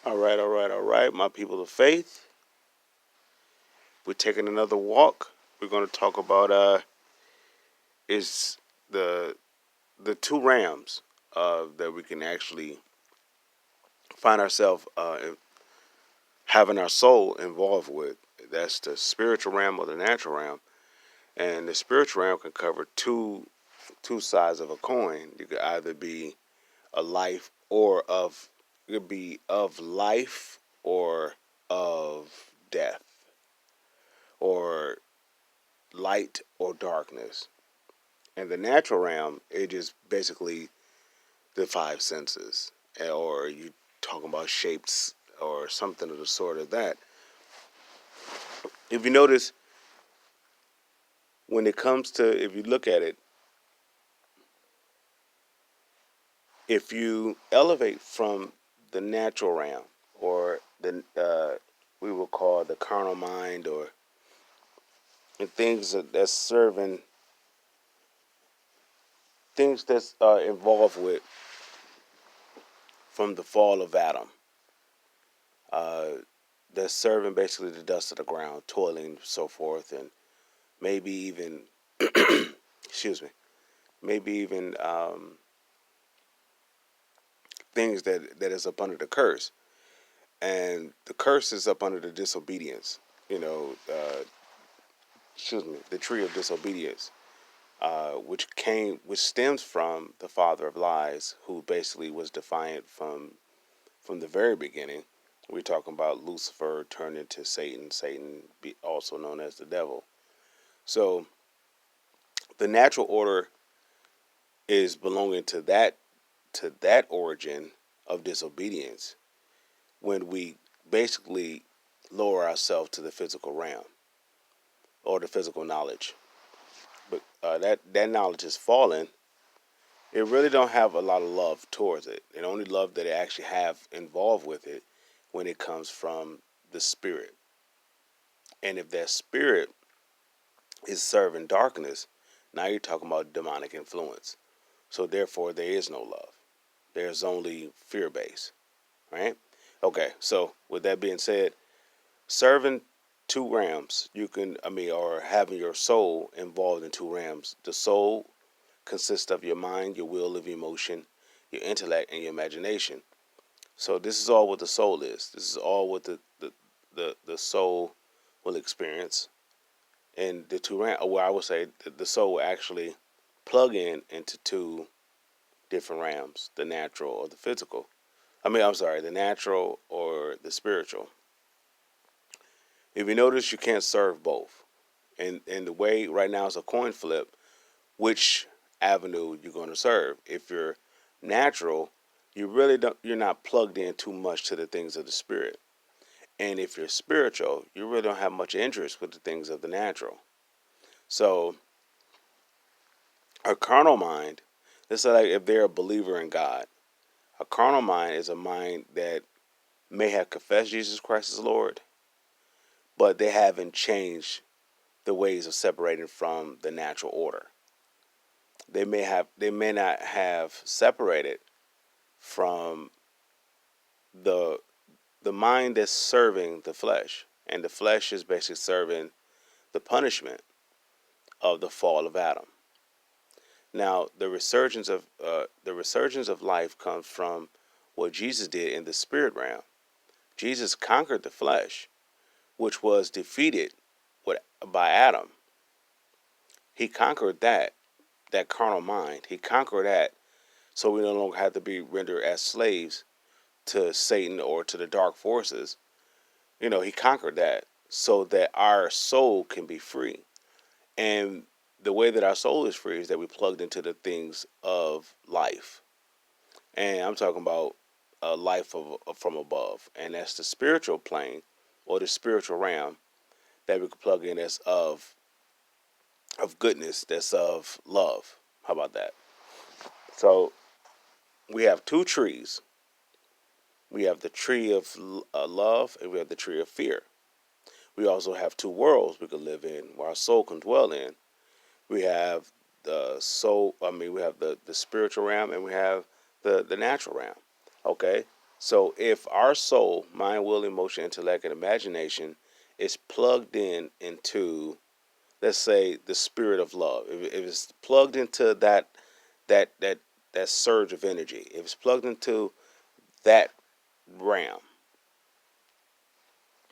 All right, my people of faith. We're taking another walk. We're going to talk about is the two rams that we can actually find ourselves having our soul involved with. That's the spiritual realm or the natural realm, and the spiritual realm can cover two sides of a coin. You could either be a life or of it could be of life or of death or light or darkness. And the natural realm, it is basically the five senses, or you talking about shapes or something of the sort of that. If you notice, when it comes to, if you look at it, if you elevate from the natural realm, or we will call the carnal mind, or the things that's serving, things that's involved with from the fall of Adam, uh, that's serving basically the dust of the ground, toiling, so forth, and maybe even, excuse me, maybe even things that is up under the curse, and the curse is up under the disobedience. You know, the tree of disobedience, which stems from the father of lies, who basically was defiant from the very beginning. We're talking about Lucifer turned into Satan. Satan, also known as the devil. So the natural order is belonging to that origin of disobedience when we basically lower ourselves to the physical realm or the physical knowledge. But that knowledge is fallen. It really don't have a lot of love towards it. The only love that it actually have involved with it when it comes from the spirit. And if that spirit is serving darkness, now you're talking about demonic influence. So therefore, there is no love. There's only fear base, right? Okay, so with that being said, serving two rams, or having your soul involved in two rams. The soul consists of your mind, your will of emotion, your intellect, and your imagination. So this is all what the soul is. This is all what the soul will experience. And the two rams, well, I would say the soul will actually plug into two different rams, the natural or the physical. I'm sorry, the natural or the spiritual. If you notice, you can't serve both. And the way right now is a coin flip, which avenue you're going to serve. If you're natural, you're not plugged in too much to the things of the spirit. And if you're spiritual, you really don't have much interest with the things of the natural. So a carnal mind, this is like if they're a believer in God. A carnal mind is a mind that may have confessed Jesus Christ as Lord, but they haven't changed the ways of separating from the natural order. They may not have separated from the the mind that's serving the flesh, and the flesh is basically serving the punishment of the fall of Adam. Now, the resurgence of life comes from what Jesus did in the spirit realm. Jesus conquered the flesh, which was defeated by Adam. He conquered that carnal mind. He conquered that, so we no longer have to be rendered as slaves to Satan or to the dark forces. He conquered that so that our soul can be free. And the way that our soul is free is that we plugged into the things of life. And I'm talking about a life from above. And that's the spiritual plane or the spiritual realm that we can plug in as of goodness, that's of love. How about that? So we have two trees. We have the tree of love, and we have the tree of fear. We also have two worlds we can live in, where our soul can dwell in. We have the soul. We have the spiritual realm, and we have the natural realm. Okay, So if our soul, mind, will, emotion, intellect, and imagination is plugged in into, let's say, the spirit of love, if it's plugged into that that surge of energy, if it's plugged into that realm,